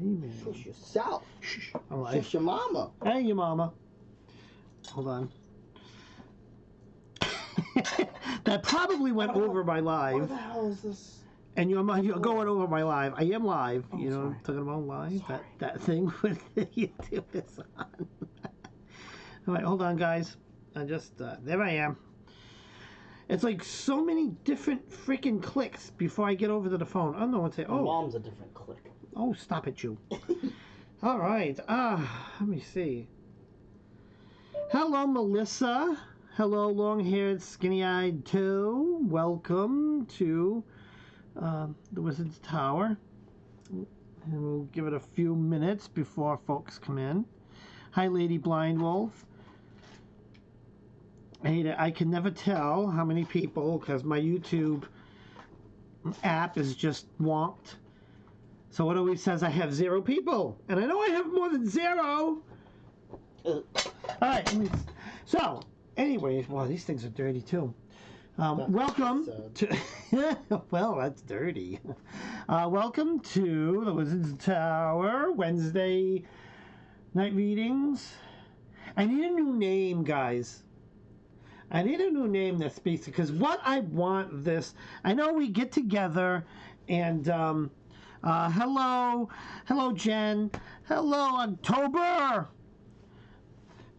Amen. Shush yourself. Shh. All right. Shush your mama. Hey, your mama. Hold on. That probably went over my live. What the hell is this? And you're going over my live. I am live. Oh, you know, sorry. talking about live. Sorry. That thing with YouTube is on. All right, hold on, guys. I just there I am. It's like so many different freaking clicks before I get over to the phone. Oh no, it's a My mom's a different click. Oh, stop it, you. All right. Let me see. Hello, Melissa. Hello, long-haired, skinny-eyed Toe. Welcome to the Wizard's Tower. And we'll give it a few minutes before folks come in. Hi, Lady Blind Wolf. I can never tell how many people, because my YouTube app is just wonked. So it always says I have 0 people. And I know I have more than 0. All right. So, anyways, well, these things are dirty too. Welcome to... well, that's dirty. Welcome to the Wizard's Tower, Wednesday night readings. I need a new name, guys. I need a new name that speaks, because what I want this... I know we get together and... hello, Jen. Hello, October.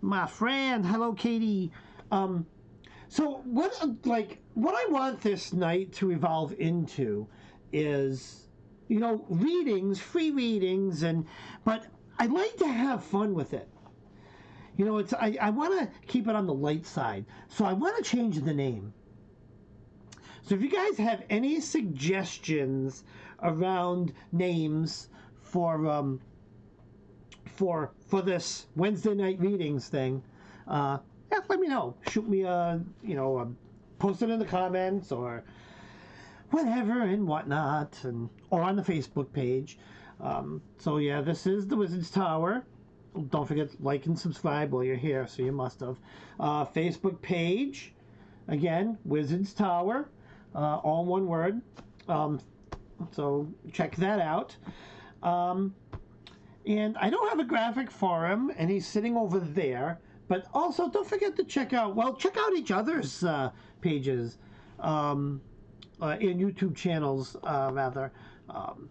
My friend. Hello, Katie. So what I want this night to evolve into is, you know, readings, free readings, but I like to have fun with it. You know, I want to keep it on the light side, so I want to change the name. So if you guys have any suggestions around names for this Wednesday night readings thing, let me know. Shoot me post it in the comments or whatever and whatnot, or on the Facebook page. So yeah, this is the Wizard's Tower. Don't forget to like and subscribe while you're here, so you must have. Facebook page, again, Wizard's Tower, all one word. So check that out. And I don't have a graphic for him, and he's sitting over there. But also, don't forget to check out each other's pages, in YouTube channels, rather.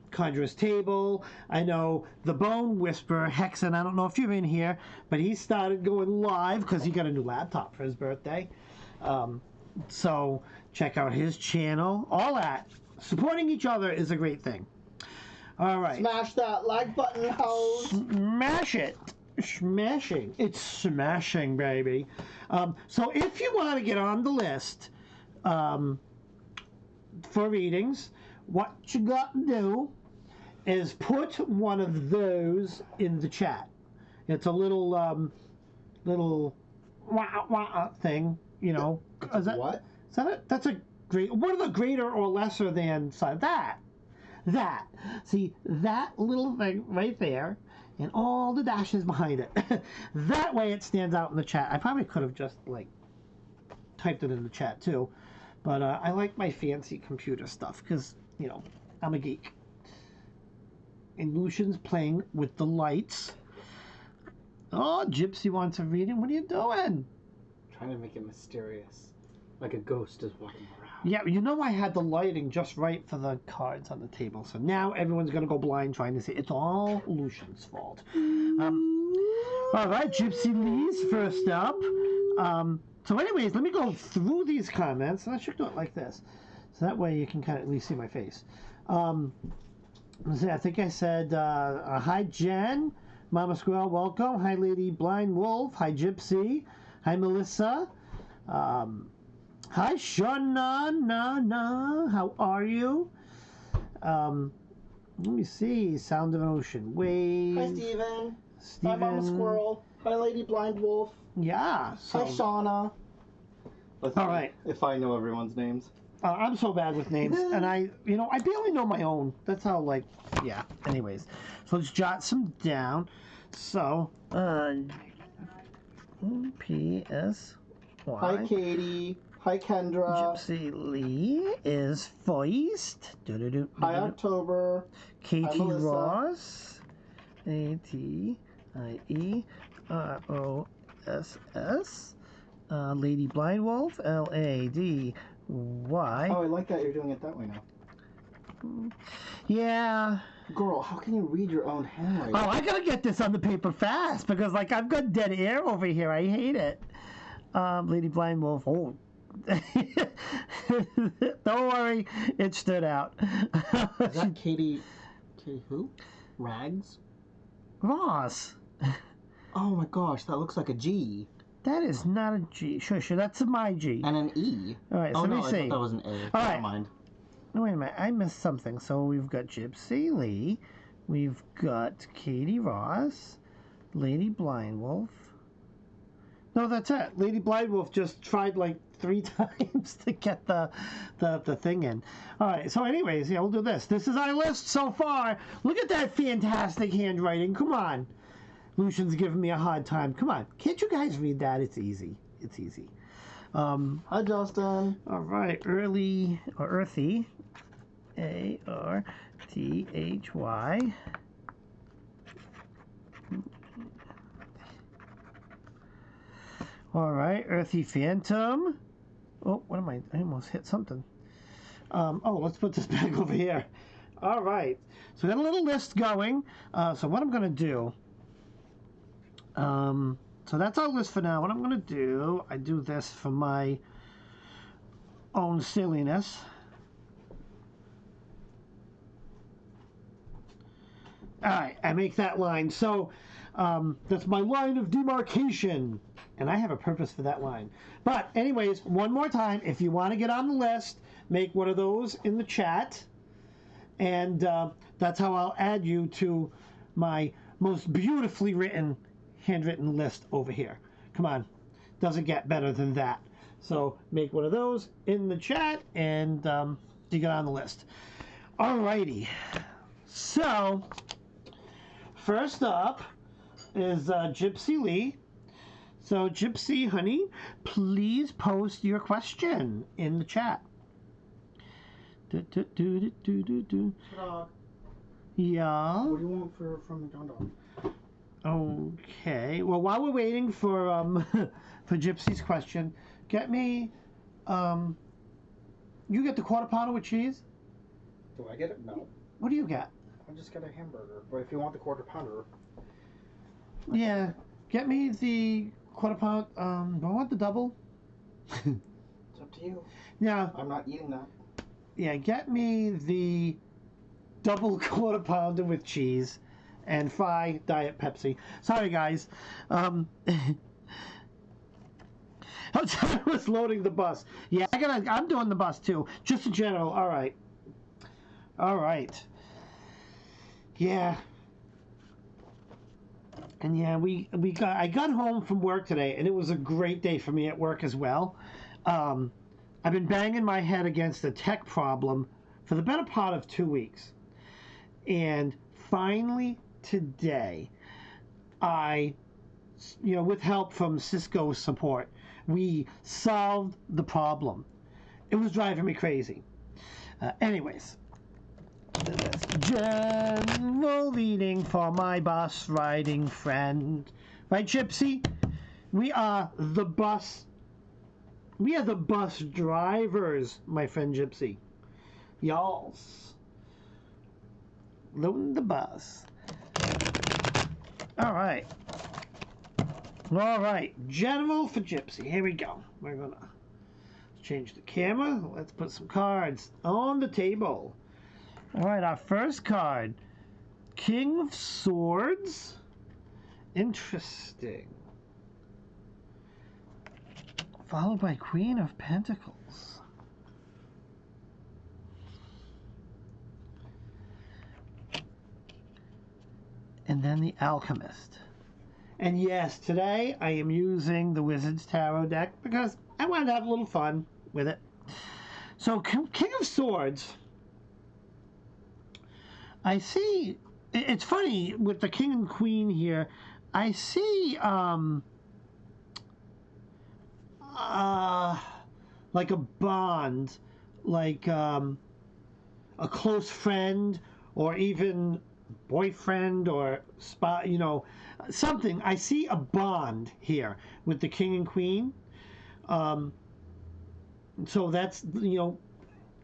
Conjurer's Table. I know The Bone Whisperer, Hexen. I don't know if you're in here, but he started going live because he got a new laptop for his birthday. So check out his channel. All that. Supporting each other is a great thing. All right. Smash that like button, hoes. Smash it. Smashing. It's smashing, baby. So if you want to get on the list for readings, what you got to do is put one of those in the chat. It's a little wah thing, you know. What? Is that it? That's a great. What are the greater or lesser than side? That. See, that little thing right there, and all the dashes behind it. That way it stands out in the chat. I probably could have just, typed it in the chat, too. But I like my fancy computer stuff, because, you know, I'm a geek. And Lucian's playing with the lights. Oh, Gypsy wants a reading. What are you doing? Trying to make it mysterious. Like a ghost is walking around. Yeah, you know I had the lighting just right for the cards on the table. So now everyone's going to go blind trying to see. It's all Lucian's fault. All right, Gypsy Lee's first up. So anyways, let me go through these comments. And I should do it like this. So that way you can kind of at least see my face. Let's see, I think I said, hi, Jen. Mama Squirrel, welcome. Hi, Lady Blind Wolf. Hi, Gypsy. Hi, Melissa. Hi, Shauna. How are you? Let me see. Sound of an Ocean Wave. Hi, Steven. Hi, Mama Squirrel. Hi, Lady Blind Wolf. Yeah. Hi, Shauna. Let's All see right. if I know everyone's names. I'm so bad with names, and I barely know my own. That's how, yeah. Anyways, so let's jot some down. So, P.S. Hi, Katie. Hi, Kendra. Gypsy Lee is first. Hi, October. Katie Hi, Melissa. Ross. Latieross. Lady Blind Wolf, Lady. Why? Oh, I like that you're doing it that way now. Yeah. Girl, how can you read your own handwriting? Oh, I gotta get this on the paper fast because, like, I've got dead air over here. I hate it. Lady Blind Wolf. Oh. Don't worry, it stood out. Is that Katie who? Rags? Ross. Oh my gosh, that looks like a G. That is not a G. Sure, that's my G. And an E. All right, so oh let no, me I see. thought that was an A. All Never right. mind. No, wait a minute. I missed something. So we've got Gypsy Lee. We've got Katie Ross. Lady Blind Wolf. No, that's it. Lady Blind Wolf just tried like 3 times to get the thing in. All right. So anyways, yeah, we'll do this. This is our list so far. Look at that fantastic handwriting. Come on. Lucian's giving me a hard time. Come on. Can't you guys read that? It's easy. It's easy. Hi, Justin. All right. Earthy. ARTHY. All right, Earthy Phantom. Oh, what am I? I almost hit something. Oh, let's put this back over here. All right. So we got a little list going. So what I'm going to do. So that's our list for now. What I'm going to do, I do this for my own silliness. All right, I make that line. So that's my line of demarcation. And I have a purpose for that line. But anyways, one more time, if you want to get on the list, make one of those in the chat. And that's how I'll add you to my most beautifully handwritten list over here. Come on. Doesn't get better than that. So make one of those in the chat and you get on the list. Alrighty. So first up is Gypsy Lee. So Gypsy, honey, please post your question in the chat. Yeah. What do you want from the John Dog? Okay. Well, while we're waiting for for Gypsy's question, get me you get the quarter pounder with cheese? Do I get it? No. What do you get? I just get a hamburger. But if you want the quarter pounder, Yeah. Get me the quarter pound. Do I want the double? it's up to you. Yeah. I'm not eating that. Yeah. Get me the double quarter pounder with cheese and fry Diet Pepsi. Sorry, guys. I was loading the bus. Yeah, I'm doing the bus too. Just in general. All right. All right. Yeah. And yeah, I got home from work today, and it was a great day for me at work as well. I've been banging my head against a tech problem for the better part of 2 weeks. And finally today, with help from Cisco support, we solved the problem. It was driving me crazy. Anyways, general reading for my bus riding friend. Right, Gypsy? We are the bus drivers, my friend Gypsy. Y'alls. Loading the bus. All right. General for Gypsy. Here we go. We're going to change the camera. Let's put some cards on the table. All right, our first card. King of Swords. Interesting. Followed by Queen of Pentacles. And then the Alchemist. And yes, today I am using the Wizard's Tarot deck because I wanted to have a little fun with it. So, King of Swords. I see, it's funny, with the King and Queen here, I see, like a bond, like, a close friend, or even boyfriend or spot, something. I see a bond here with the king and queen. So that's,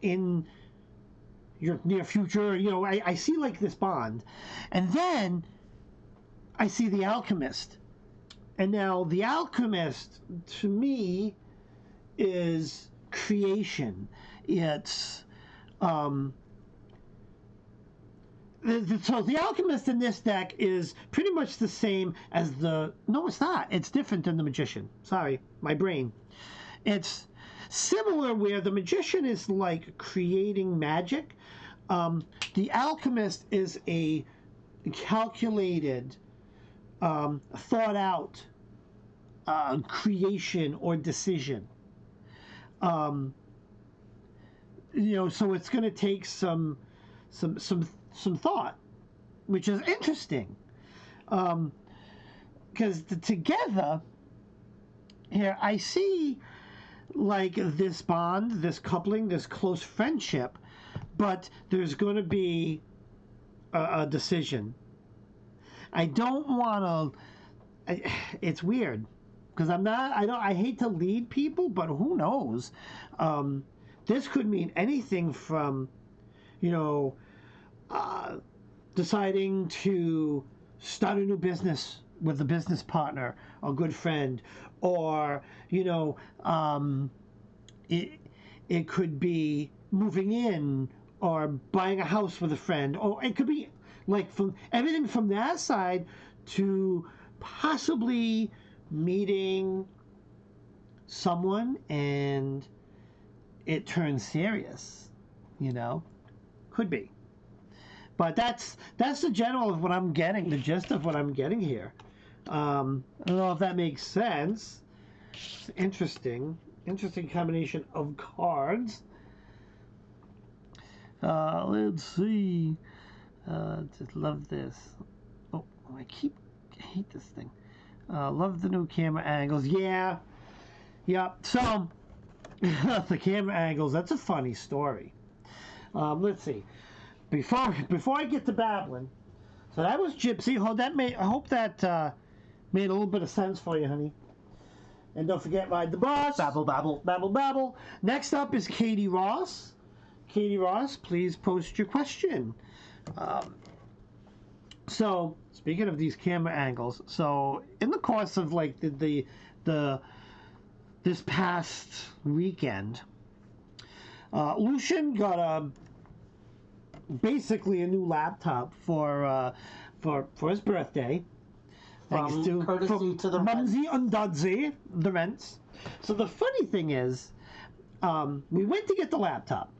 in your near future, I see like this bond. And then I see the alchemist. And now the alchemist, to me, is creation. It's so the alchemist in this deck is pretty much the same as no, it's not. It's different than the magician. Sorry, my brain. It's similar where the magician is like creating magic. The alchemist is a calculated, thought out creation or decision. So it's going to take some thought, which is interesting. Because together here I see like this bond, this coupling, this close friendship, but there's going to be a decision. I don't want to. It's weird because I hate to lead people, but who knows? This could mean anything from, deciding to start a new business with a business partner, a good friend, or it could be moving in or buying a house with a friend, or it could be like from everything from that side to possibly meeting someone and it turns serious, could be. But that's the general of what I'm getting, the gist of what I'm getting here. I don't know if that makes sense. It's interesting combination of cards. Let's see. Just love this. Oh, I hate this thing. Love the new camera angles. Yeah. So the camera angles. That's a funny story. Let's see. Before I get to babbling, so that was Gypsy. I hope that made a little bit of sense for you, honey. And don't forget, ride the bus. Babble, babble. Babble, babble. Next up is Katie Ross. Katie Ross, please post your question. So, speaking of these camera angles, so in the course of like this past weekend, Lucian got basically a new laptop for his birthday. Thanks to the Mumsy and Dudsy, the rents. So the funny thing is, we went to get the laptop.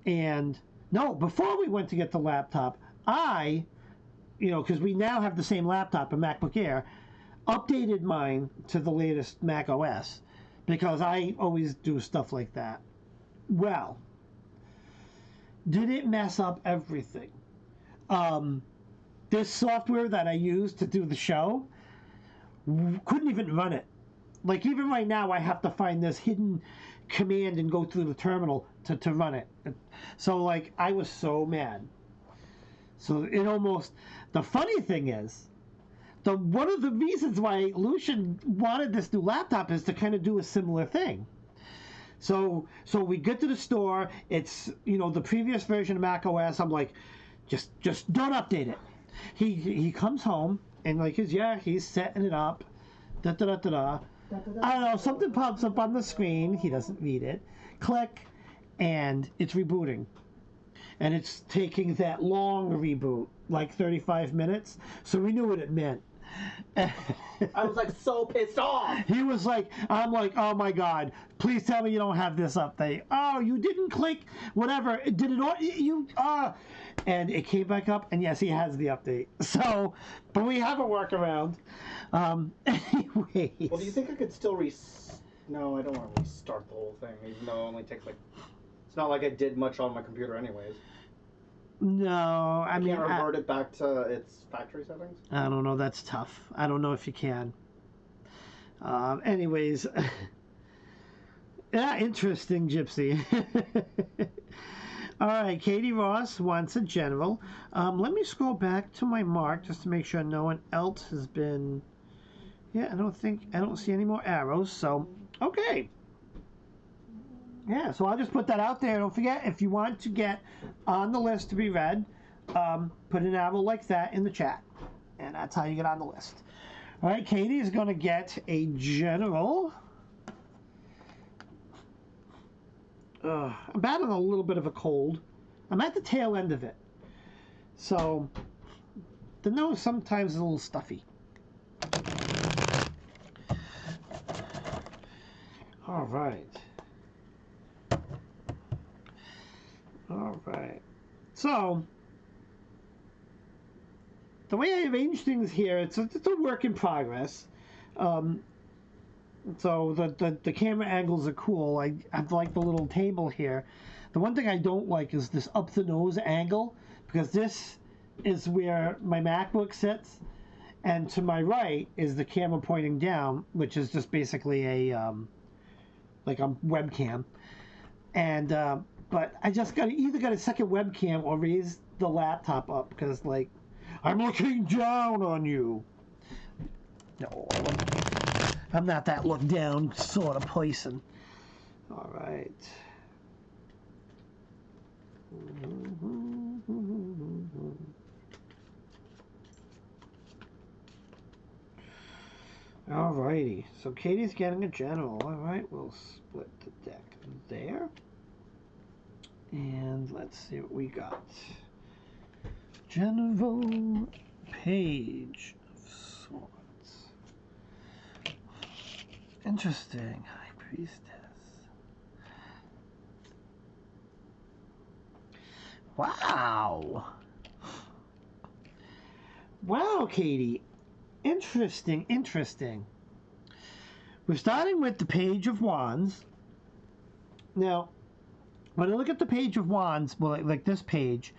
And no, before we went to get the laptop, because we now have the same laptop, a MacBook Air, updated mine to the latest Mac OS because I always do stuff like that. Well, did it mess up everything? This software that I use to do the show couldn't even run it. Like even right now, I have to find this hidden command and go through the terminal to run it. So like I was so mad. So the funny thing is, one of the reasons why Lucian wanted this new laptop is to kind of do a similar thing. So we get to the store, it's the previous version of Mac OS. I'm like, just don't update it. He comes home and like he's setting it up. Da da da da da. I don't know, something pops up on the screen. He doesn't read it. Click, and it's rebooting. And it's taking that long reboot, like 35 minutes. So we knew what it meant. I was like so pissed off. He was like, I'm like, oh my God, please tell me you don't have this update. Oh, you didn't click whatever. Did it? And it came back up, and yes, he has the update. So, but we have a workaround. Anyways. Well, do you think I could still No, I don't want to restart the whole thing, even though it only takes it's not like I did much on my computer anyways. No, I mean, can't revert it back to its factory settings? I don't know. That's tough. I don't know if you can. Anyways, yeah, interesting, Gypsy. All right, Katie Ross wants a general. Let me scroll back to my mark just to make sure no one else has been. Yeah, I don't see any more arrows. So, okay. Yeah, so I'll just put that out there. Don't forget, if you want to get on the list to be read, put an arrow like that in the chat, and that's how you get on the list. All right, Katie is going to get a general. I'm battling a little bit of a cold. I'm at the tail end of it. So, the nose sometimes is a little stuffy. All right. All right. So, the way I arrange things here, it's a work in progress. So the camera angles are cool. I like the little table here. The one thing I don't like is this up the nose angle, because this is where my MacBook sits, and to my right is the camera pointing down, which is just basically a like a webcam. And but I just either got a second webcam or raise the laptop up, because like I'm looking down on you. No, I'm not that look down sort of person. All right. All righty. So Katie's getting a general. All right, we'll split the deck there. And let's see what we got. General Page of Swords. Interesting. High Priestess. Wow. Wow, Katie. Interesting, interesting. We're starting with the Page of Wands. Now, when I look at the Page of Wands, well, like this page,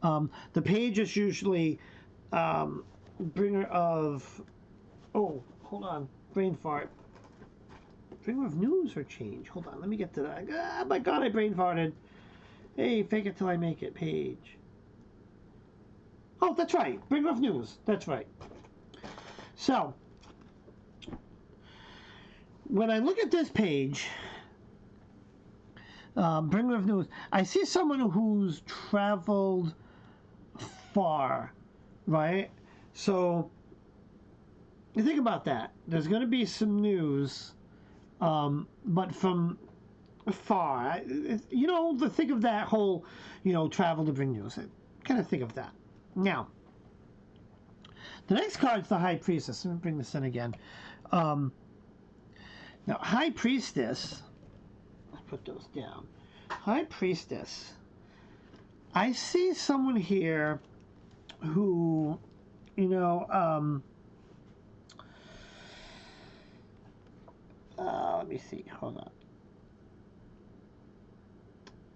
the page is usually bringer of... Oh, hold on. Brain fart. Bringer of news or change. Hold on, let me get to that. Ah, my God, I brain farted. Hey, fake it till I make it. Page. Oh, that's right. Bringer of news. That's right. So, when I look at this page, bringer of news, I see someone who's traveled far, right? So, you think about that. There's going to be some news, but from far. You know, think of that whole, travel to bring news. Kind of think of that. Now, the next card is the High Priestess. Let me bring this in again. Now, High Priestess, let's put those down. High Priestess, I see someone here who, let me see, hold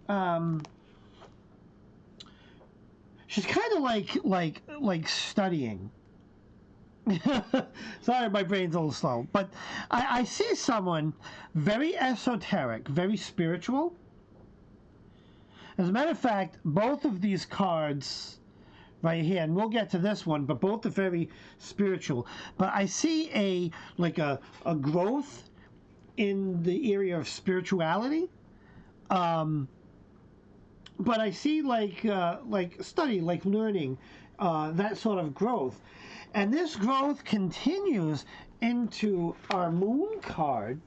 on. She's kind of like studying. Sorry, my brain's a little slow. But I see someone very esoteric, very spiritual. As a matter of fact, both of these cards right here, and we'll get to this one, but both are very spiritual. But I see a growth in the area of spirituality. But I see like study, like learning, that sort of growth. And this growth continues into our moon card,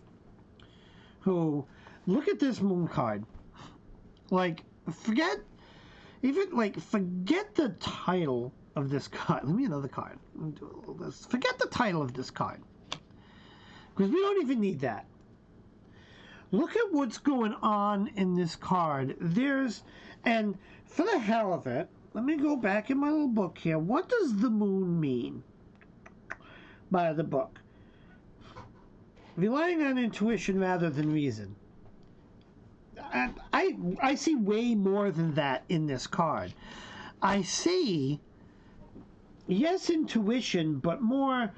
who, look at this moon card. Like, forget the title of this card. Let me another card. Let me do a little this. Forget the title of this card, because we don't even need that. Look at what's going on in this card. And for the hell of it, let me go back in my little book here. What does the moon mean by the book? Relying on intuition rather than reason. I see way more than that in this card. I see, yes, intuition, but more,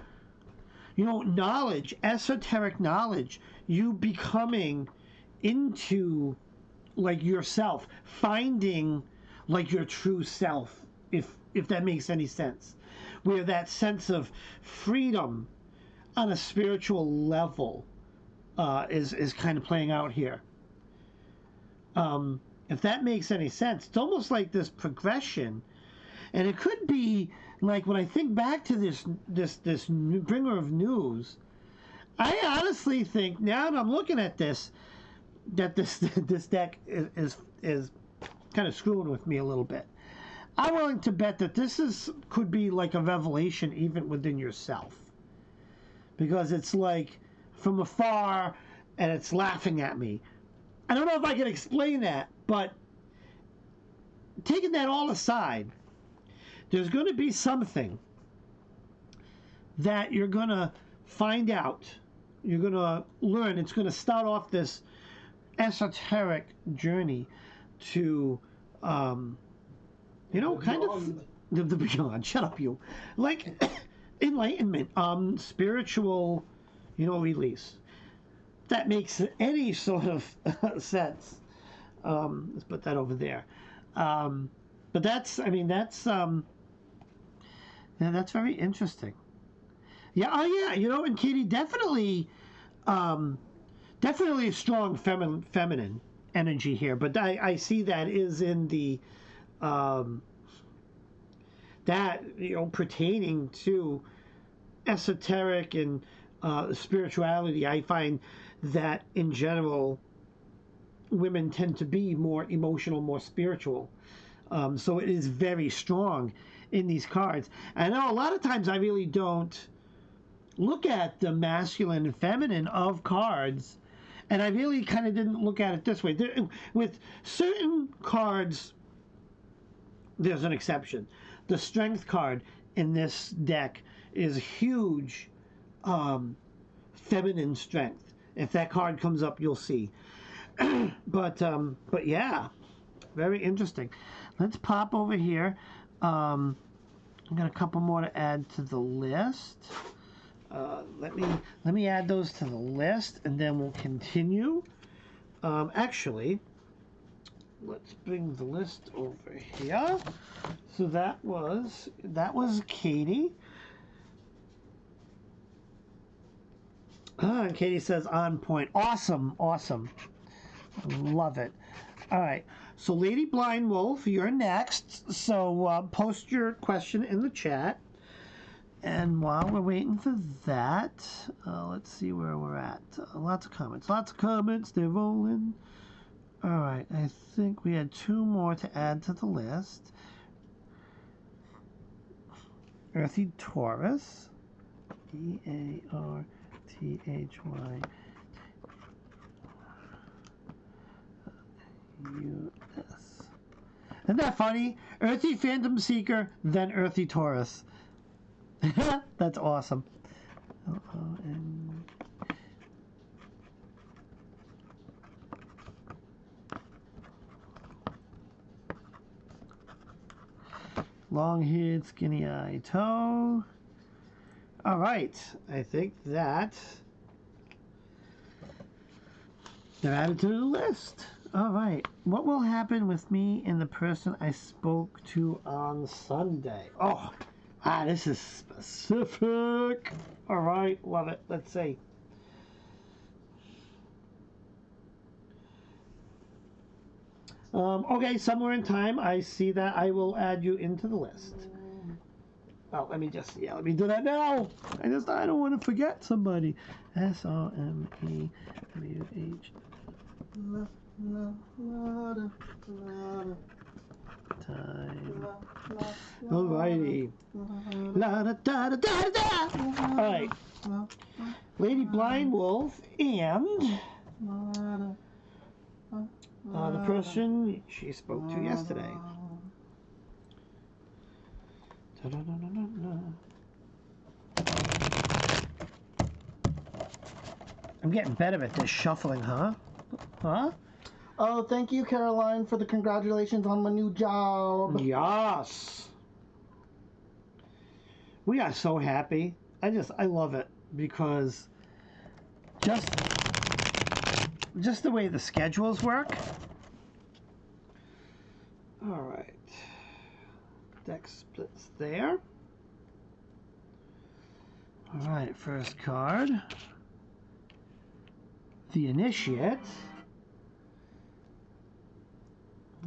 knowledge, esoteric knowledge. You becoming into like yourself, finding like your true self, if that makes any sense, where that sense of freedom on a spiritual level is kind of playing out here. If that makes any sense, it's almost like this progression, and it could be like when I think back to this bringer of news. I honestly think now that I'm looking at this, that this deck is kind of screwing with me a little bit. I'm willing to bet that could be like a revelation even within yourself, because it's like from afar and it's laughing at me. I don't know if I can explain that, but taking that all aside, there's going to be something that you're going to find out. You're going to learn. It's going to start off this esoteric journey to, kind of the beyond. Shut up, you. Like enlightenment, spiritual, release. That makes any sort of sense. Let's put that over there. But that's very interesting. Yeah, oh yeah, and Katie, definitely a strong feminine energy here. But I see that is in the pertaining to esoteric and spirituality. I find that in general, women tend to be more emotional, more spiritual. So it is very strong in these cards. I know a lot of times I really don't look at the masculine and feminine of cards, and I really kind of didn't look at it this way. With certain cards, there's an exception. The strength card in this deck is huge feminine strength. If that card comes up, you'll see. But yeah, very interesting. Let's pop over here. I've got a couple more to add to the list. Let me add those to the list, and then we'll continue. Actually, let's bring the list over here. So that was Katie. Katie says on point. Awesome. Love it. All right. So Lady Blind Wolf, you're next. So post your question in the chat. And while we're waiting for that, let's see where we're at. Lots of comments. They're rolling. All right. I think we had two more to add to the list. Earthy Taurus. EARTHY. US. Isn't that funny? Earthy Phantom Seeker, then Earthy Taurus. That's awesome. Long-haired, skinny-eyed toe. All right. I think that they're added to the list. All right. What will happen with me and the person I spoke to on Sunday? Oh, this is specific. All right. Love it. Let's see. Okay, somewhere in time, I see that. I will add you into the list. Oh, let me do that now. I don't want to forget somebody. SOMEWH. Time. Alrighty. Alright. Lady Blind Wolf and the person she spoke to yesterday. I'm getting better at this shuffling, huh? Oh, thank you, Caroline, for the congratulations on my new job. Yes. We are so happy. I love it because just the way the schedules work, All right. Deck splits there. All right, first card. The Initiate.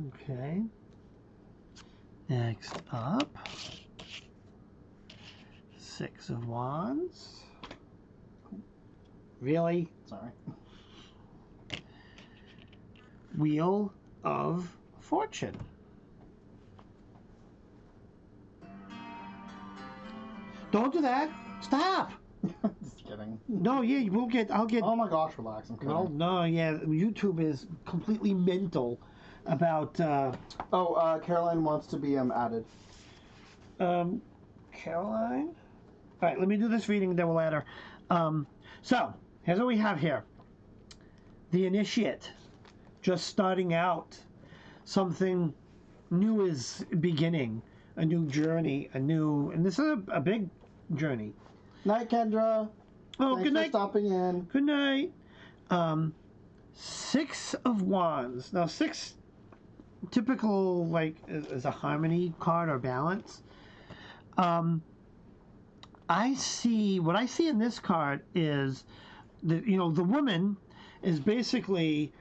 Okay. Next up. Six of Wands. Really? Sorry. Wheel of Fortune. Don't do that. Stop. Just kidding. No, yeah, we'll get. I'll get. Oh my gosh, relax. I'm kidding. Well, no, yeah, YouTube is completely mental about. Caroline wants to be added. Caroline. All right, let me do this reading, then we'll add her. So here's what we have here. The Initiate, just starting out. Something new is beginning. A new journey. And this is a big journey. Night, Kendra. Oh, Thanks good night. for stopping in. Good night. Six of Wands. Now, six, typical, like, is a harmony card or balance. What I see in this card is, the woman is basically,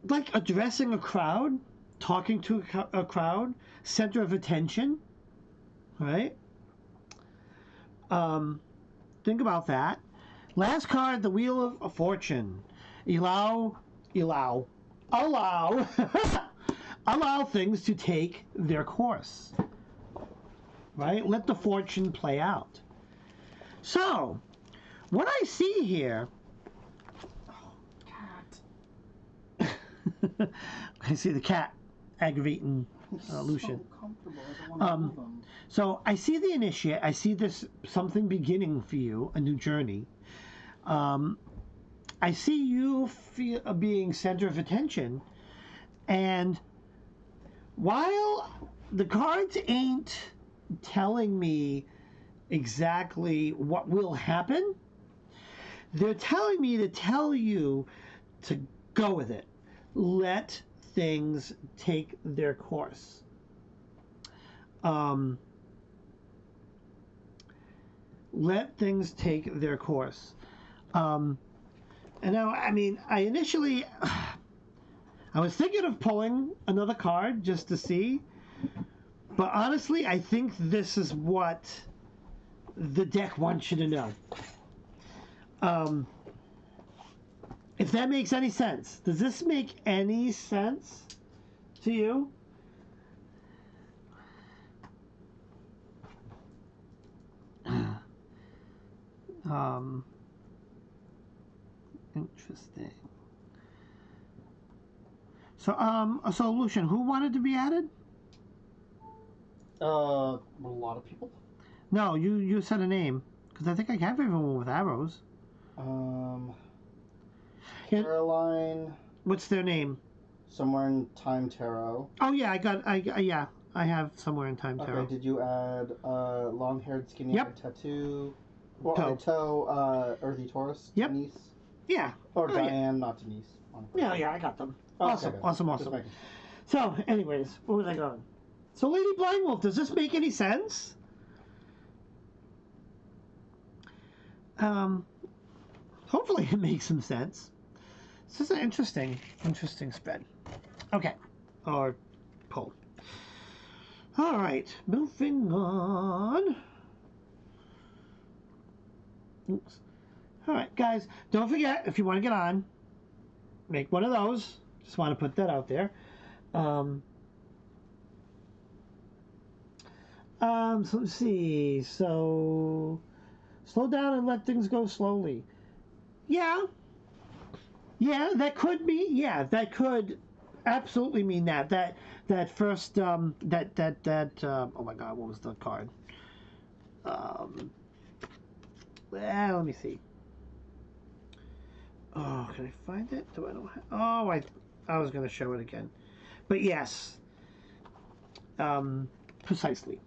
like addressing a crowd, talking to a crowd, center of attention, right? Think about that. Last card, the Wheel of Fortune. Allow things to take their course, right? Let the fortune play out. So, what I see here, I see the cat aggravating Lucian. So comfortable. I don't want to move them. So I see the Initiate. I see this something beginning for you, a new journey. I see you being center of attention, and while the cards ain't telling me exactly what will happen, they're telling me to tell you to go with it. Let things take their course. Let things take their course. And now, I mean, I was thinking of pulling another card just to see, but honestly, I think this is what the deck wants you to know. If that makes any sense. Does this make any sense to you? Interesting. So Lucian, who wanted to be added? A lot of people. No, you said a name, because I think I have everyone with arrows. Caroline. What's their name? Somewhere in Time Tarot. Oh yeah, I have somewhere in Time Tarot. Okay, did you add long-haired, skinny-haired Yep. tattoo? Well, Toe. Toe, Earthy Taurus, Yep. Denise? Yeah. Or Oh, yeah. Diane, not Denise. Yeah, I got them. Oh, Awesome, okay, good. awesome, Just awesome. making- So, anyways, where was I going? So, Lady Blind Wolf, does this make any sense? Hopefully it makes some sense. This is an interesting spread. Okay, or pull. All right, moving on. Oops. All right, guys, don't forget, if you want to get on, make one of those. Just want to put that out there. So let's see. So slow down and let things go slowly. Yeah, that could be. Yeah, that could absolutely mean that. That first oh my God, what was the card? Let me see. Oh, can I find it? Do I know? Oh, I was going to show it again, but yes, precisely.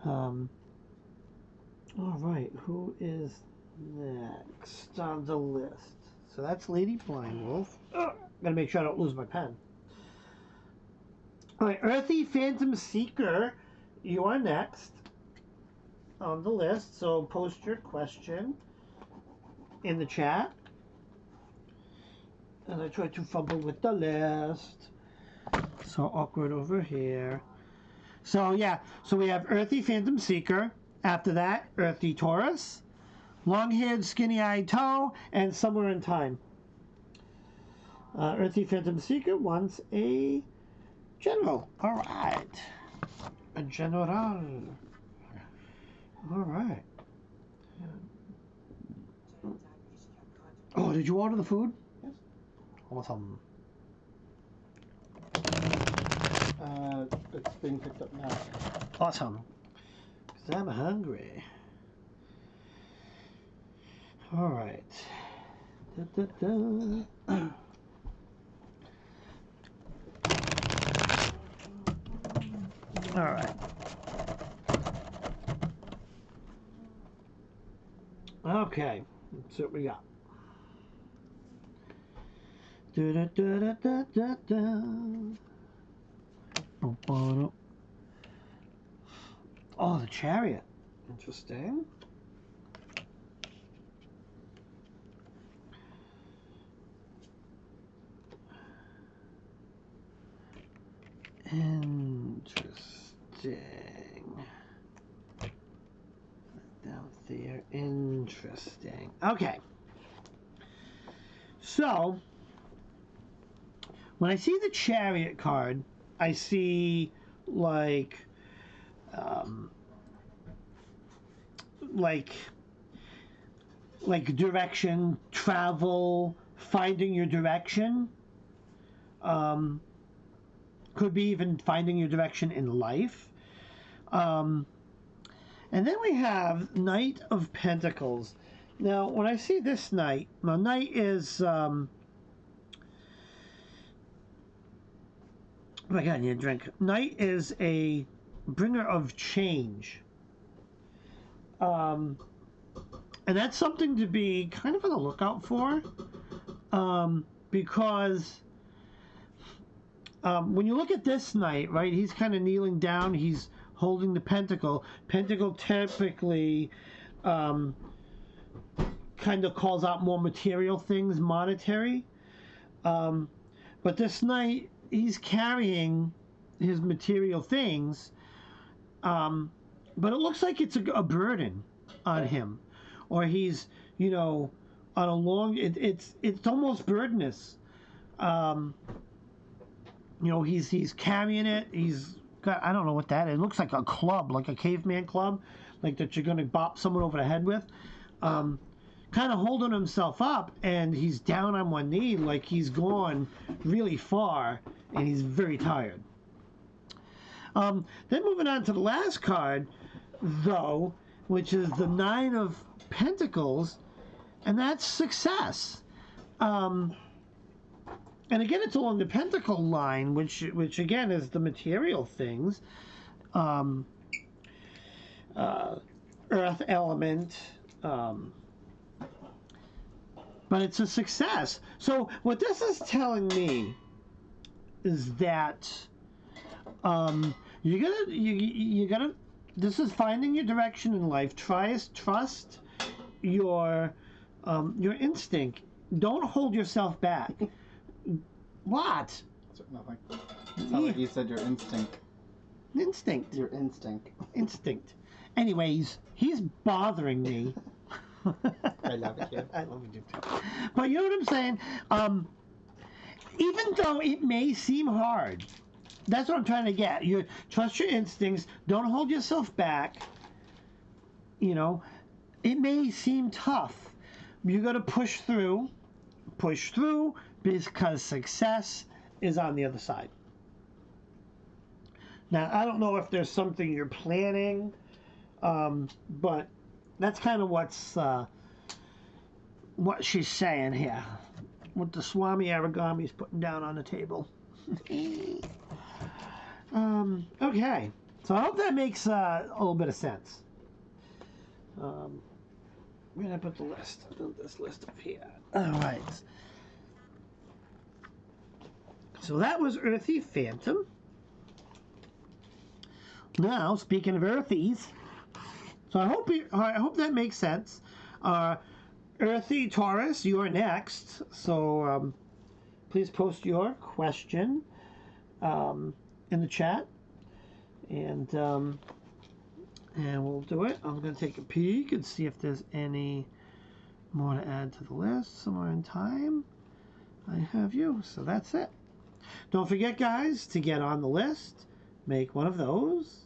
All right, who is next on the list? So that's Lady Blind Wolf. Gotta make sure I don't lose my pen. All right, Earthy Phantom Seeker, you are next on the list. So post your question in the chat. And I try to fumble with the list. So awkward over here. So yeah, so we have Earthy Phantom Seeker. After that, Earthy Taurus, Long-Haired Skinny-Eyed Toe, and Somewhere in Time. Earthy Phantom Seeker wants a general. All right. A general. All right. Oh, did you order the food? Yes. Awesome. It's being picked up now. Awesome. Because I'm hungry. All right. Da, da, da. All right. Okay. Let's see what we got. Da, da, da, da, da, da. Oh, the Chariot. Interesting. Down there. Interesting. Okay. So, when I see the Chariot card, I see like direction, travel, finding your direction. Could be even finding your direction in life. And then we have Knight of Pentacles. Now, when I see this Knight, now Knight is oh my God, I need a drink. Knight is a bringer of change. And that's something to be kind of on the lookout for. Because when you look at this Knight, right, he's kind of kneeling down. He's holding the pentacle. Pentacle typically kind of calls out more material things, monetary. But this Knight, he's carrying his material things, but it looks like it's a burden on him, or he's, you know, on a long. It's almost burdenous. You know, he's carrying it. He's got, I don't know what that is. It looks like a club, like a caveman club, like that you're gonna bop someone over the head with. Kind of holding himself up, and he's down on one knee, like he's gone really far, and he's very tired. Then moving on to the last card, though, which is the Nine of Pentacles, and that's success. And again, it's along the pentacle line, which again is the material things, earth element, but it's a success. So what this is telling me is that you gotta. This is finding your direction in life. Trust your instinct. Don't hold yourself back. What? Nothing. It's not like you said your instinct. Instinct. Your instinct. Instinct. Anyways, he's bothering me. I love you. I love you too. But you know what I'm saying? Even though it may seem hard, that's what I'm trying to get. You trust your instincts. Don't hold yourself back. You know, it may seem tough. You got to push through. Push through, because success is on the other side. Now, I don't know if there's something you're planning, but that's kind of what she's saying here. What the Swami Aragami's putting down on the table. Okay, so I hope that makes a little bit of sense. Where did I put the list? I put this list up here. All right. So that was Earthy Phantom. Now, speaking of Earthies, so I hope that makes sense. Earthy Taurus, you're next. So please post your question in the chat, and we'll do it. I'm going to take a peek and see if there's any more to add to the list somewhere in time. I have you, so that's it. Don't forget, guys, to get on the list. Make one of those.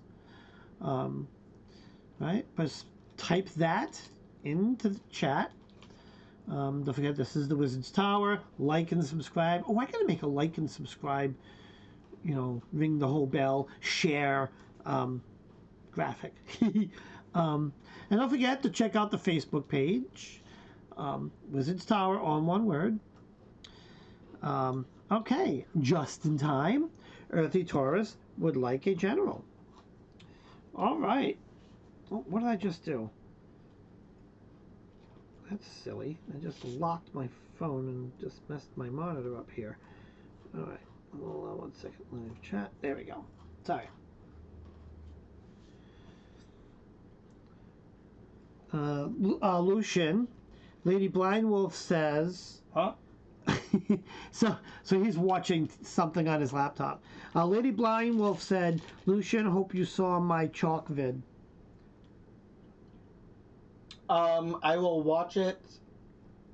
Right? But type that into the chat. Don't forget, this is the Wizard's Tower. Like and subscribe. Oh, I gotta make a like and subscribe. You know, ring the whole bell. Share. Graphic. And don't forget to check out the Facebook page. Wizard's Tower, all in one word. Okay, just in time. Earthy Taurus would like a general. All right. Oh, what did I just do? That's silly. I just locked my phone and just messed my monitor up here. All right. Hold on 1 second. Live chat. There we go. Sorry. Lucian, Lady Blind Wolf says. Huh? So he's watching something on his laptop. Lady Blind Wolf said, Lucian, hope you saw my chalk vid. I will watch it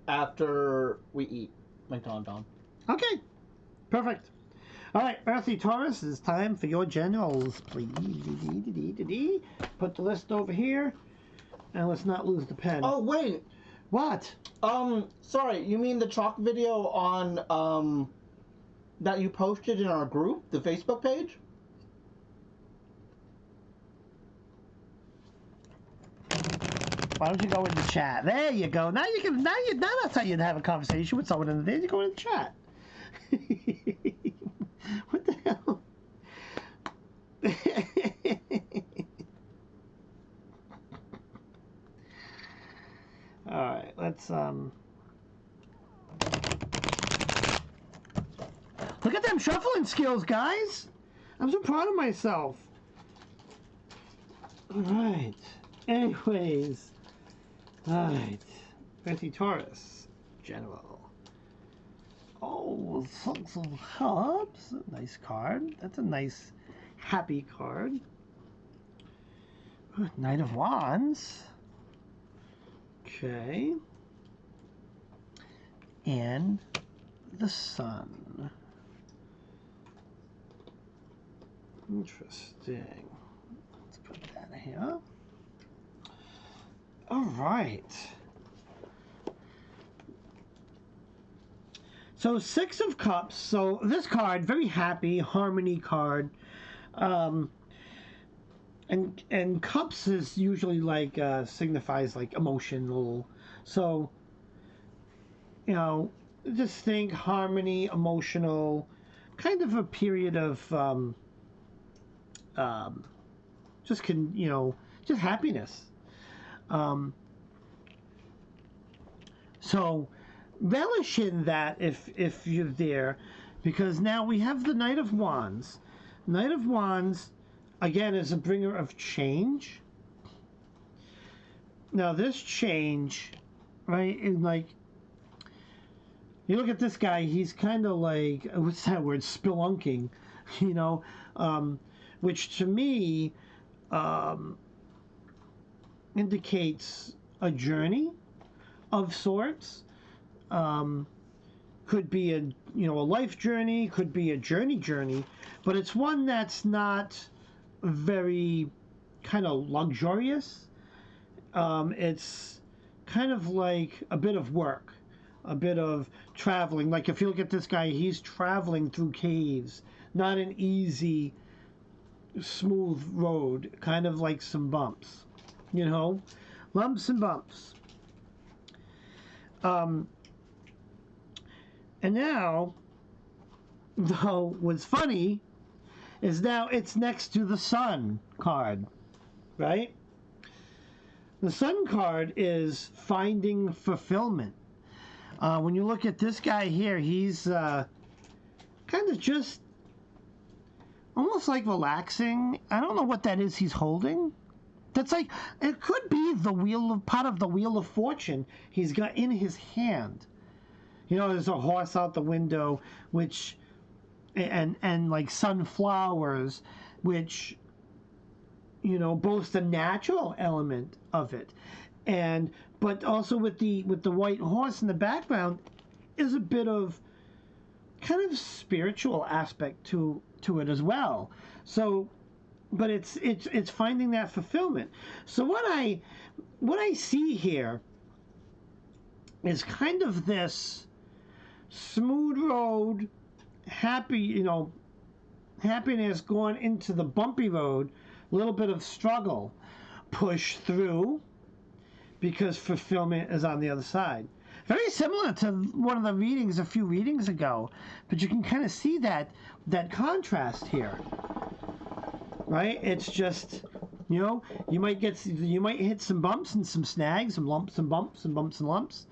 after we eat. Like Don. Okay, perfect. All right, Earthy Taurus, it's time for your generals, please. Put the list over here, and let's not lose the pen. Oh, wait. What? Sorry, you mean the chalk video on, that you posted in our group, the Facebook page? Why don't you go in the chat? There you go. Now that's how you'd have a conversation with someone in the day. You go in the chat. What the hell? All right, let's look at them shuffling skills, guys. I'm so proud of myself. All right. Anyways, all right. Earthy Taurus, General. Oh, Songs of Hubs. Nice card. That's a nice, happy card. Knight of Wands. Okay. And the Sun. Interesting. Let's put that here. All right. So 6 of Cups. So this card, very happy, harmony card. And cups is usually like signifies like emotional. So you know, just think harmony, emotional, kind of a period of just happiness. So relish in that if you're there, because now we have the Knight of Wands. Knight of Wands, again, is a bringer of change. Now this change, right, in like, you look at this guy, he's kind of like, what's that word, spelunking, you know, which to me indicates a journey of sorts. Could be a life journey, could be a journey, but it's one that's not very kind of luxurious. It's kind of like a bit of work, a bit of traveling. Like if you look at this guy, he's traveling through caves, not an easy, smooth road, kind of like some bumps, lumps and bumps. And now, though, what's funny is now it's next to the Sun card, right? The Sun card is finding fulfillment. When you look at this guy here, he's kind of just almost like relaxing. I don't know what that is he's holding. That's like, it could be part of the Wheel of Fortune he's got in his hand. You know, there's a horse out the window, which, and like sunflowers, which, you know, boast a natural element of it. But also with the white horse in the background is a bit of kind of spiritual aspect to it as well. So, but it's finding that fulfillment. So what I see here is kind of this smooth road, happiness going into the bumpy road, a little bit of struggle, push through, because fulfillment is on the other side. Very similar to one of the readings a few readings ago, but you can kind of see that contrast here, right? It's just, you know, you might hit some bumps and some snags, some lumps and bumps and bumps and lumps,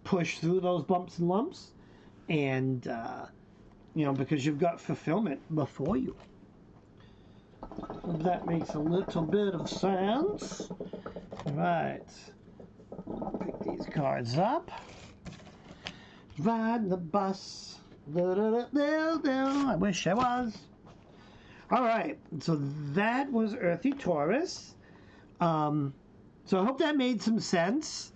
push through those bumps and lumps, and you know, because you've got fulfillment before you. That makes a little bit of sense. Right. Pick these cards up. Ride the bus. I wish I was. All right. So that was Earthy Taurus. So I hope that made some sense.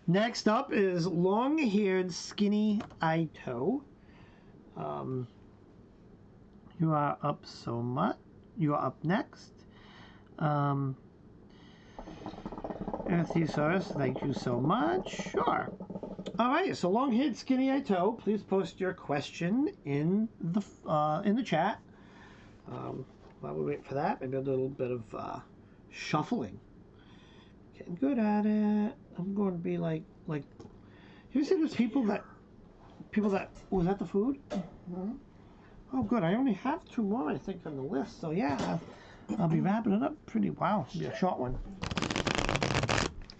Next up is long-haired, skinny Ito. You are up so much. You are up next. Anthesaurus, thank you so much. Sure. All right. So long-haired, skinny Ito, please post your question in the chat. While we wait for that, maybe a little bit of shuffling. Getting good at it. I'm going to be like. You see, there's people that. Was that the food? Mm-hmm. Oh, good. I only have 2 more, I think, on the list. So yeah, I'll be wrapping it up pretty. Wow, it'll be a short one.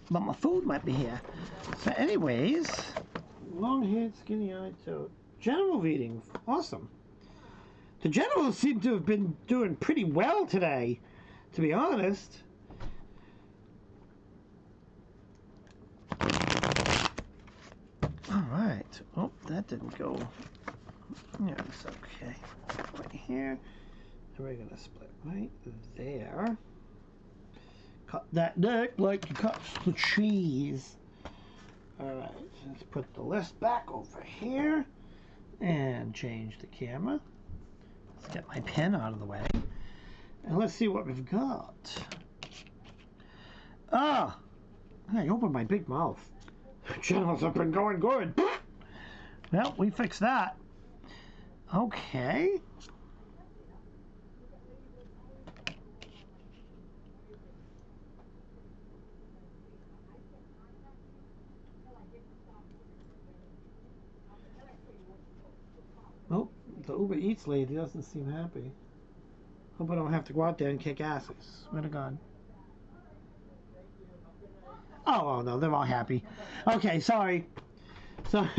But my food might be here. So, anyways, long-haired, skinny-eyed, so general reading, awesome. The generals seem to have been doing pretty well today, to be honest. All right. Oh, that didn't go. Yeah, it's okay. Right here. And we're gonna split right there. Cut that deck like you cut the cheese. Alright, let's put the list back over here and change the camera. Let's get my pen out of the way. And let's see what we've got. Ah! I opened my big mouth. Channels have been going good. Well, we fixed that. Okay. Oh, the Uber Eats lady doesn't seem happy. Hope I don't have to go out there and kick asses. Swear to God. Oh no, they're all happy. Okay, sorry. Sorry,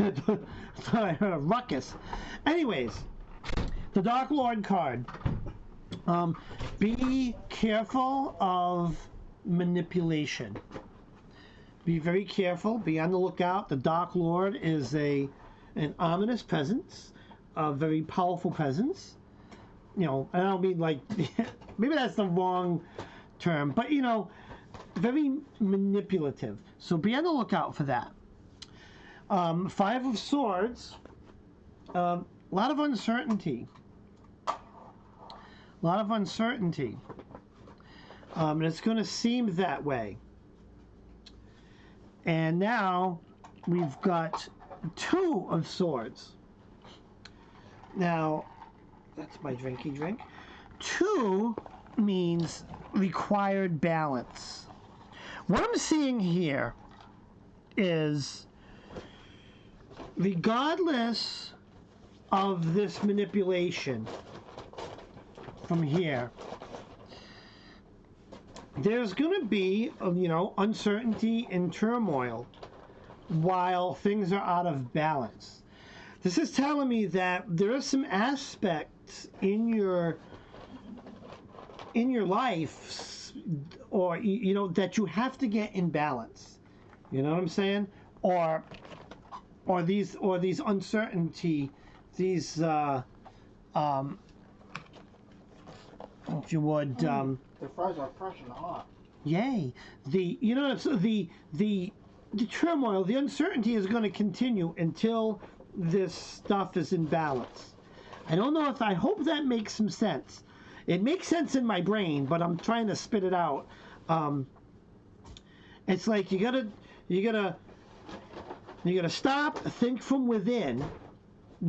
I heard a ruckus. Anyways, the Dark Lord card. Be careful of manipulation. Be very careful. Be on the lookout. The Dark Lord is an ominous presence. A very powerful presence. You know, I don't mean like, maybe that's the wrong term, but you know, very manipulative. So be on the lookout for that. 5 of Swords. A lot of uncertainty. A lot of uncertainty. And it's going to seem that way. And now we've got 2 of Swords. Now, that's my drinky drink. 2 means required balance. What I'm seeing here is, regardless of this manipulation from here, there's going to be, you know, uncertainty and turmoil while things are out of balance. This is telling me that there are some aspects in your life, or that you have to get in balance. You know what I'm saying? Or these uncertainty, these if you would The fries are fresh and hot. yay, the turmoil, the uncertainty is going to continue until this stuff is in balance. I don't know if I hope that makes some sense. It makes sense in my brain, but I'm trying to spit it out. It's like you gotta stop, think from within.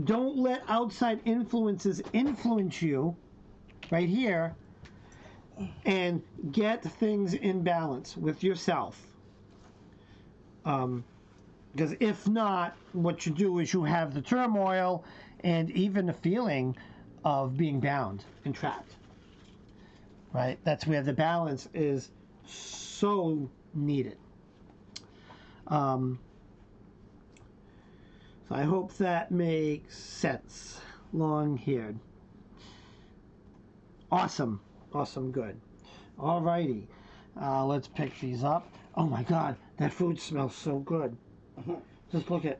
Don't let outside influences influence you. Right here, and get things in balance with yourself. Because if not, what you do is you have the turmoil and even the feeling of being bound and trapped. Right? That's where the balance is so needed. So I hope that makes sense. Long-haired. Awesome. Awesome. Good. Alrighty. Let's pick these up. Oh my God, that food smells so good. Just look at.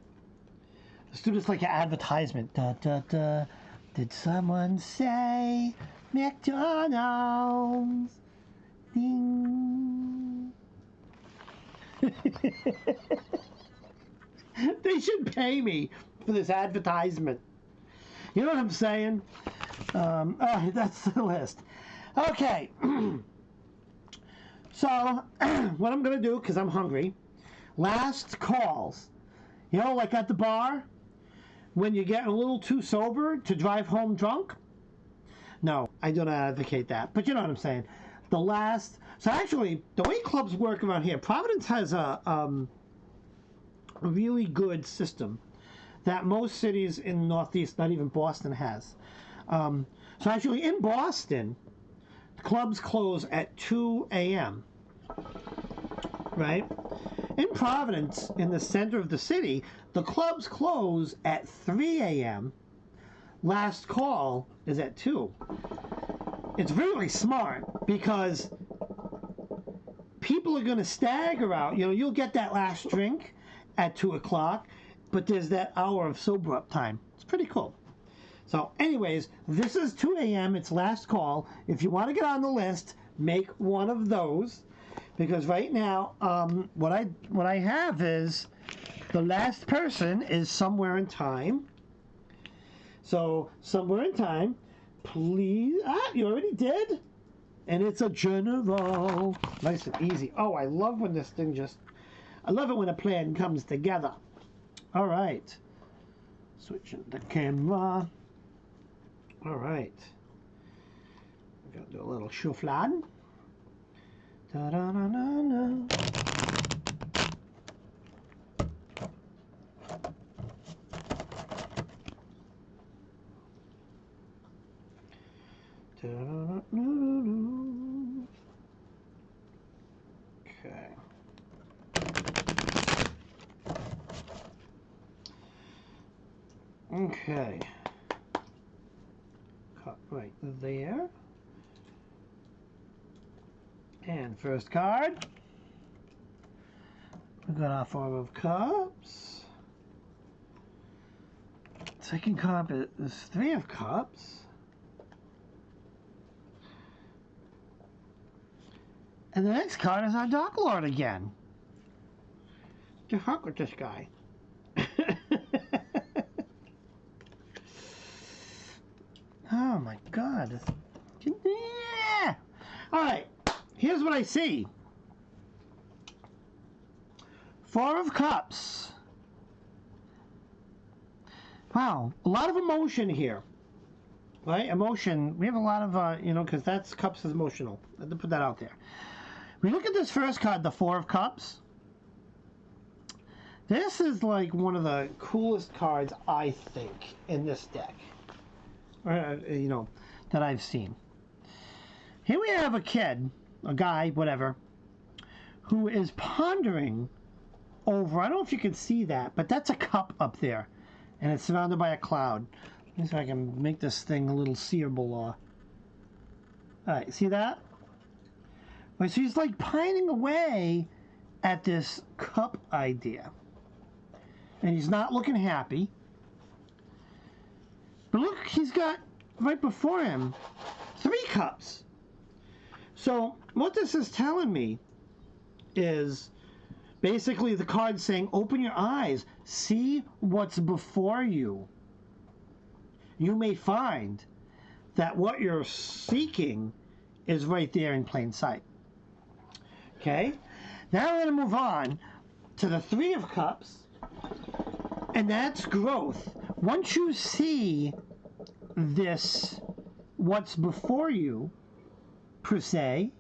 Let's do this like an advertisement. Da, da, da. Did someone say McDonald's? Ding. They should pay me for this advertisement. You know what I'm saying? That's the list. Okay. So, what I'm going to do, because I'm hungry, last calls. You know, like at the bar, when you're getting a little too sober to drive home drunk? No, I do not advocate that. But you know what I'm saying. So actually, the way clubs work around here, Providence has a really good system that most cities in the Northeast, not even Boston, has. So actually, in Boston, the clubs close at 2 a.m., right? In Providence, in the center of the city, the clubs close at 3 a.m. Last call is at 2. It's really smart because people are going to stagger out. You know, you'll get that last drink at 2 o'clock, but there's that hour of sober up time. It's pretty cool. So anyways, this is 2 a.m. It's last call. If you want to get on the list, make one of those. Because right now, what I have is the last person is somewhere in time. So somewhere in time, please. You already did? And it's a general. Nice and easy. Oh, I love when this thing I love it when a plan comes together. All right. Switching the camera. All right. We're going to do a little shufflan. Da-da-da-da-da. Okay. Okay. Cut right there. And first card. We got our 4 of Cups. Second card is 3 of Cups. And the next card is our Dark Lord again. The fuck with this guy. Oh my God. Yeah. All right. Here's what I see. 4 of Cups. Wow. A lot of emotion here. Right? Emotion. We have a lot of, because that's Cups is emotional. I had to put that out there. We look at this first card, the 4 of Cups. This is like one of the coolest cards, I think, in this deck. That I've seen. Here we have a kid, a guy, whatever, who is pondering over. I don't know if you can see that, but that's a cup up there, and it's surrounded by a cloud. Let me see if I can make this thing a little seeable. All right, see that? Right, so he's like pining away at this cup idea, and he's not looking happy. But look, he's got right before him 3 cups. So what this is telling me is basically the card saying, open your eyes, see what's before you. You may find that what you're seeking is right there in plain sight. Okay? Now we're going to move on to the 3 of Cups, and that's growth. Once you see this, what's before you, per se,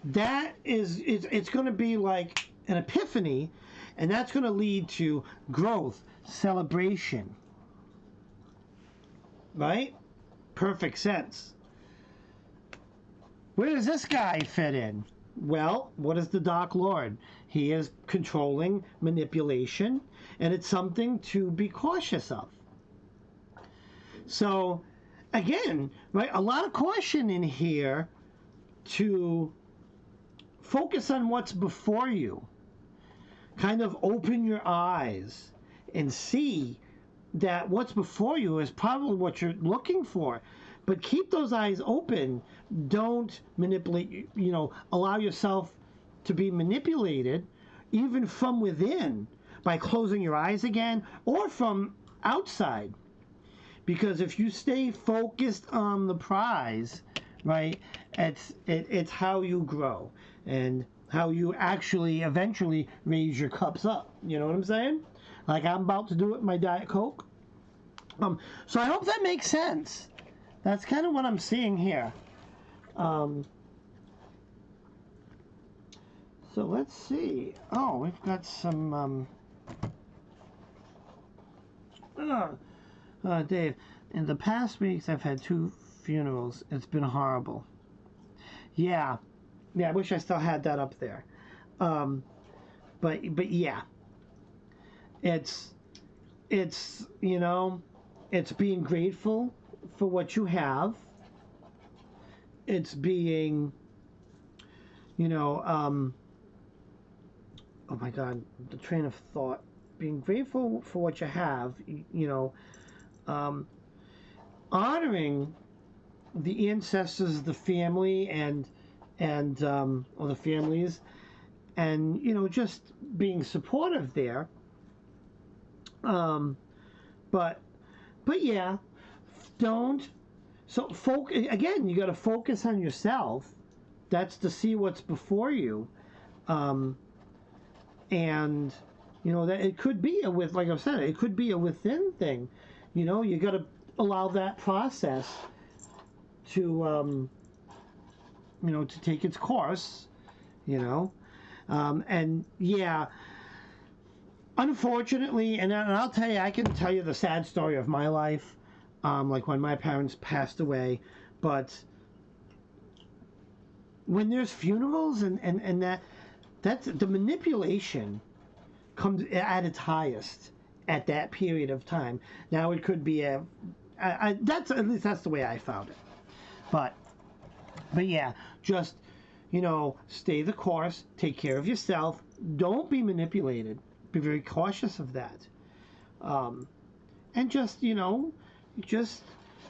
that is, it's going to be like an epiphany, and that's going to lead to growth, celebration. Right? Perfect sense. Where does this guy fit in? Well, what is the Dark Lord? He is controlling manipulation, and it's something to be cautious of. So, again, right, a lot of caution in here to focus on what's before you. Kind of open your eyes and see that what's before you is probably what you're looking for. But keep those eyes open. Don't manipulate, allow yourself to be manipulated, even from within, by closing your eyes again, or from outside. Because if you stay focused on the prize, right, it's how you grow and how you actually eventually raise your cups up. You know what I'm saying? Like I'm about to do it with my Diet Coke. So I hope that makes sense. That's kind of what I'm seeing here. So let's see. Oh, we've got some... Dave, in the past weeks I've had 2 funerals. It's been horrible. Yeah, I wish I still had that up there. But yeah, it's it's being grateful for what you have. It's being, oh my God, the train of thought. Being grateful for what you have, honoring the ancestors, the family, and or the families, and just being supportive there. But yeah, don't. So again, you got to focus on yourself. That's to see what's before you, and that it could be like I said, it could be a within thing. You got to allow that process to to take its course. And yeah, unfortunately, and I'll tell you, I can tell you the sad story of my life, like when my parents passed away. But when there's funerals and that's the manipulation comes at its highest at that period of time. Now it could be that's at least that's the way I found it. But yeah, just stay the course, take care of yourself, don't be manipulated, be very cautious of that, and just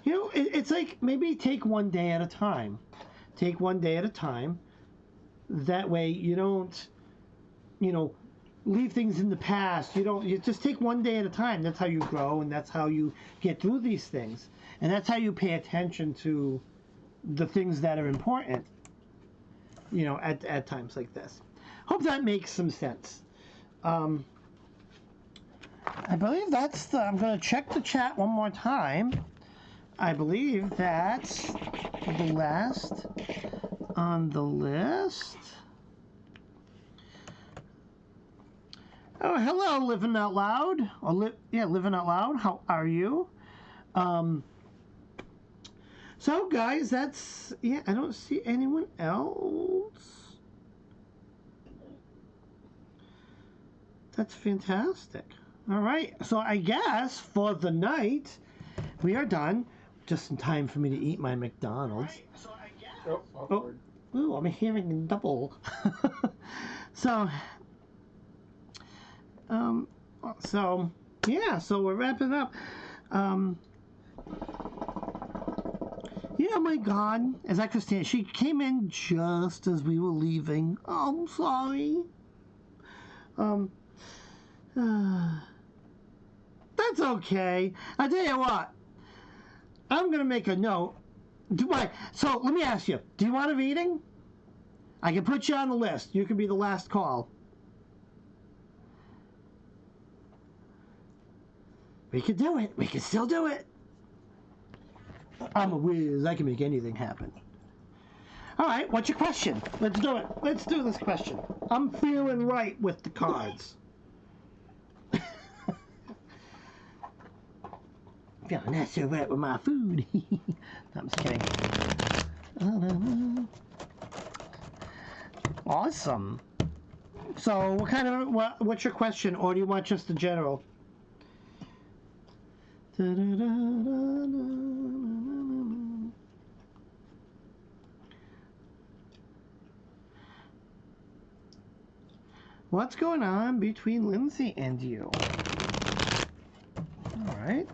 it's like maybe take one day at a time. Take one day at a time. That way you don't leave things in the past. You just take one day at a time. That's how you grow, and that's how you get through these things, and that's how you pay attention to the things that are important at times like this. Hope that makes some sense. I believe that's I'm going to check the chat one more time. I believe that's the last on the list. Oh, hello, Living Out Loud. Living Out Loud. How are you? So, guys, that's... Yeah, I don't see anyone else. That's fantastic. All right. So I guess for the night, we are done. Just in time for me to eat my McDonald's. Right, so I guess. Oh, awkward. Ooh, I'm hearing double. So, yeah, so we're wrapping up. Yeah, my God. Is that Christina? She came in just as we were leaving. Oh, I'm sorry. That's okay. I tell you what. I'm going to make a note. So, let me ask you. Do you want a reading? I can put you on the list. You can be the last call. We could do it. We can still do it. I'm a whiz. I can make anything happen. All right, what's your question? Let's do it. Let's do this question. I'm feeling right with the cards. Feeling not so right with my food. I'm just kidding. Awesome. So, what's your question, or do you want just the general? What's going on between Lindsay and you? All right.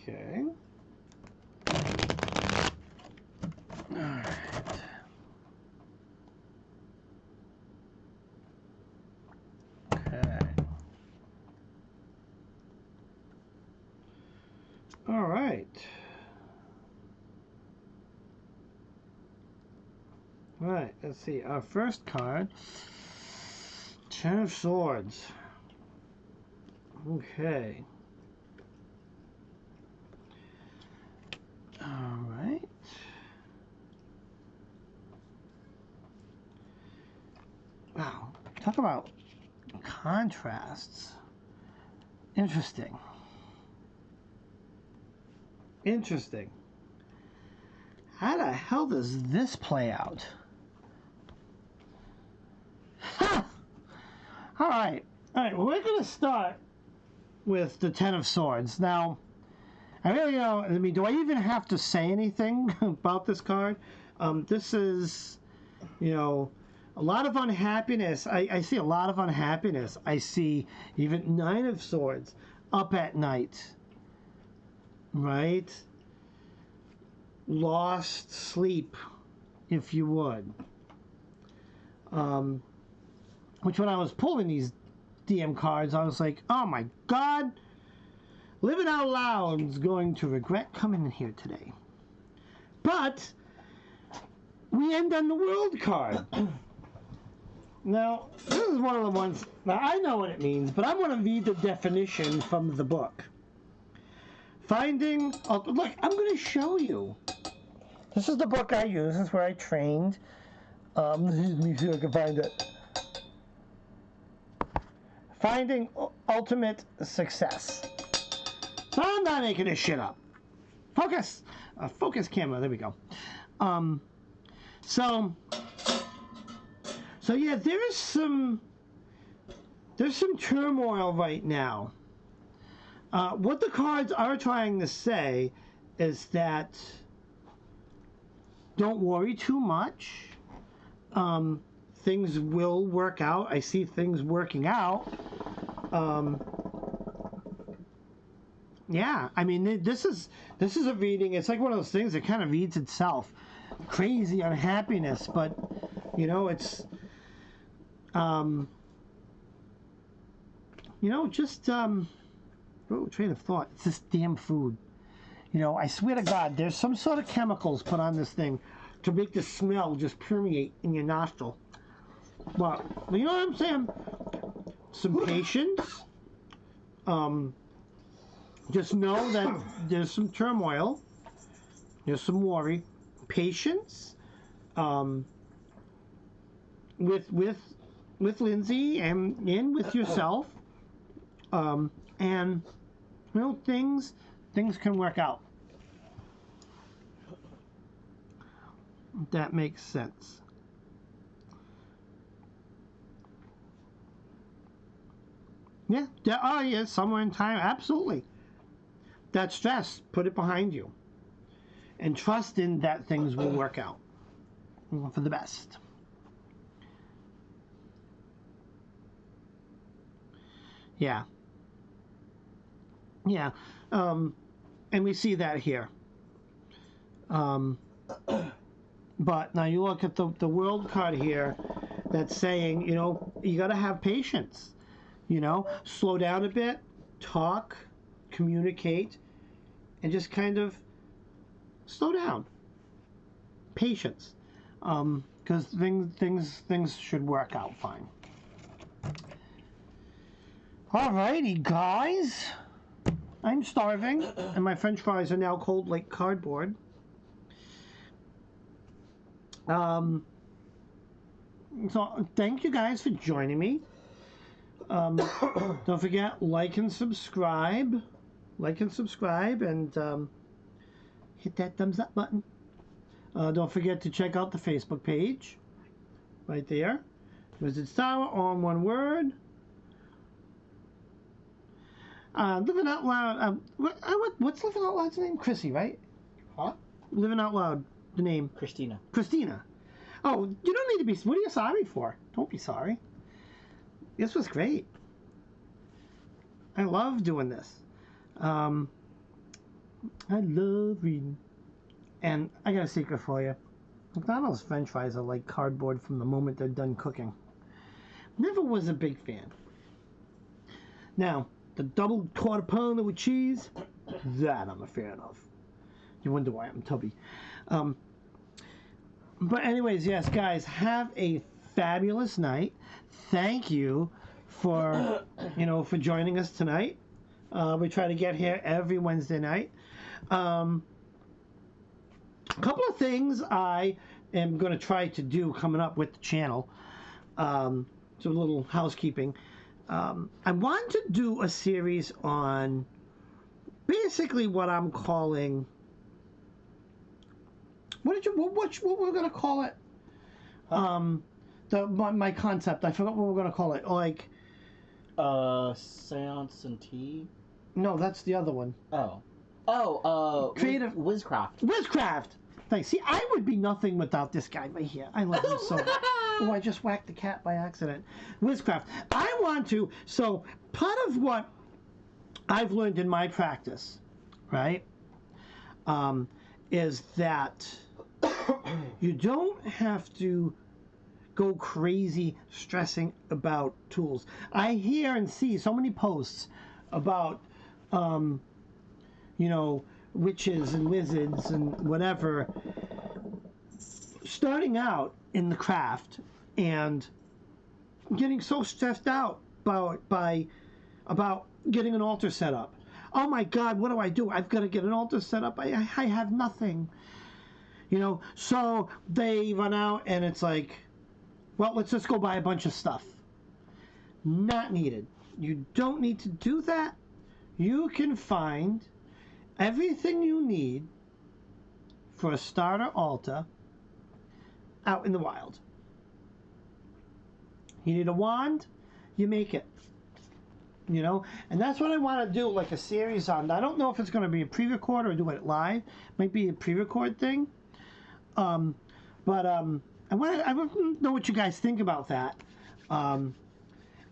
Okay. All right. Okay. All right. All right, let's see. Our first card, Ten of Swords. Okay. All right. Wow. Talk about contrasts. Interesting. Interesting. How the hell does this play out? Ha! All right. All right. We're going to start with the Ten of Swords. Now, I really don't. I mean, do I even have to say anything about this card? This is, a lot of unhappiness. I see a lot of unhappiness. I see even Nine of Swords up at night. Right? Lost sleep, if you would. Which when I was pulling these DM cards, I was like, oh my God. Living Out Loud's going to regret coming in here today. But we end on the World card. Now, this is one of the ones, now I know what it means, but I'm going to read the definition from the book. Look, I'm going to show you. This is the book I use. This is where I trained. Let me see if I can find it. Finding Ultimate Success. So I'm not making this shit up. Focus! Focus camera. There we go. So yeah, there's some turmoil right now. What the cards are trying to say is that don't worry too much. Things will work out. I see things working out. Yeah, I mean, this is a reading. It's like one of those things that kind of reads itself. Crazy unhappiness, but it's train of thought. It's this damn food. I swear to God, there's some sort of chemicals put on this thing to make the smell just permeate in your nostril. But you know what I'm saying? Some patience. Just know that there's some turmoil. There's some worry. Patience. With Lindsay and with yourself. And things things can work out. That makes sense. Yeah, oh yeah, somewhere in time, absolutely. That stress, put it behind you. And trust in that things will work out for the best. Yeah. Yeah. And we see that here. But now you look at the world card here that's saying, you know, you got to have patience. You know, slow down a bit, talk, communicate, and just kind of slow down. Patience. Because things should work out fine. Alrighty, guys. I'm starving, and my French fries are now cold like cardboard. So thank you guys for joining me. Don't forget, like and subscribe, and hit that thumbs up button. Don't forget to check out the Facebook page, right there. Wizard's Tower, all in one word. Living Out Loud. What's Living Out Loud's name? Chrissy, right? Huh? Living Out Loud. The name. Christina. Oh, you don't need to be. What are you sorry for? Don't be sorry. This was great. I love doing this. I love reading. And I got a secret for you. McDonald's French fries are like cardboard from the moment they're done cooking. Never was a big fan. Now, the double quarter pounder with cheese, that I'm a fan of. You wonder why I'm tubby. But anyways, yes, guys, have a fabulous night. Thank you for joining us tonight. We try to get here every Wednesday night. A couple of things I am going to try to do coming up with the channel. So a little housekeeping. I want to do a series on basically what I'm calling. What we're gonna call it? My concept. I forgot what we're gonna call it. Like, Seance and Tea. No, that's the other one. Creative Wizcraft. Thanks. See, I would be nothing without this guy right here. I love him so much. Oh, I just whacked the cat by accident. Wizcraft. I want to. So part of what I've learned in my practice, right, is that you don't have to go crazy stressing about tools. I hear and see so many posts about, witches and wizards and whatever starting out in the craft and getting so stressed out about getting an altar set up. Oh my God, what do? I've got to get an altar set up. I have nothing. So they run out and it's like, well, let's just go buy a bunch of stuff. Not needed. You don't need to do that. You can find everything you need for a starter altar out in the wild. You need a wand, you make it. And that's what I want to do, like a series on. I don't know if it's going to be a pre-record or do it live. Might be a pre-record thing. But I want to know what you guys think about that. And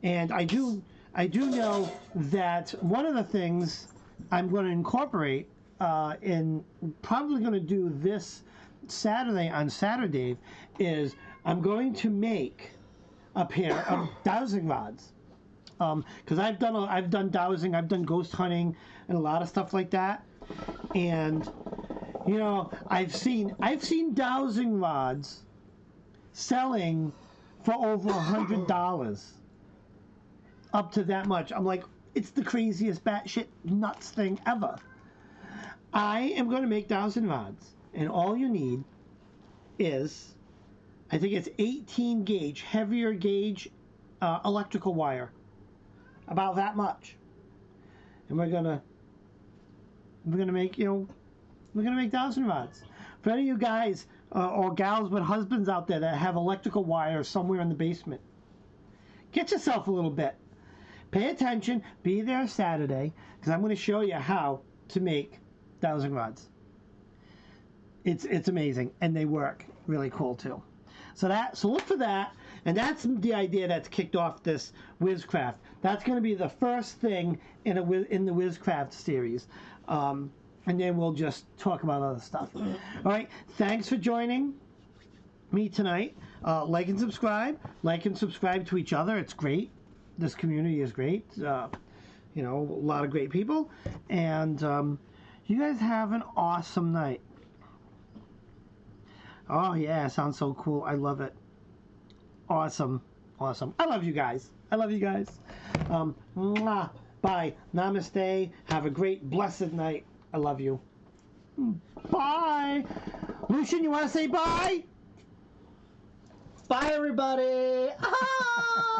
I do know that one of the things I'm going to incorporate in probably going to do this Saturday on Saturday is I'm going to make a pair of dowsing rods. Because I've done dowsing, I've done ghost hunting, and a lot of stuff like that. And I've seen dowsing rods selling for over $100, up to that much. I'm like, it's the craziest batshit nuts thing ever. I am going to make dowsing rods, and all you need is, I think it's 18 gauge, heavier gauge electrical wire. About that much. And we're gonna we're gonna make we're gonna make dowsing rods. For any of you guys or gals with husbands out there that have electrical wire somewhere in the basement, get yourself a little bit. Pay attention. Be there Saturday because I'm going to show you how to make dowsing rods. It's amazing and they work really cool too. So look for that, and that's the idea that's kicked off this Wizcraft. That's going to be the first thing in the Wizcraft series, and then we'll just talk about other stuff. All right, thanks for joining me tonight. Like and subscribe. Like and subscribe to each other. It's great. This community is great. A lot of great people, and you guys have an awesome night. Oh yeah, sounds so cool. I love it. Awesome. I love you guys. Mwah. Bye. Namaste. Have a great, blessed night. I love you. Bye. Lucian, you want to say bye? Bye, everybody. Ah!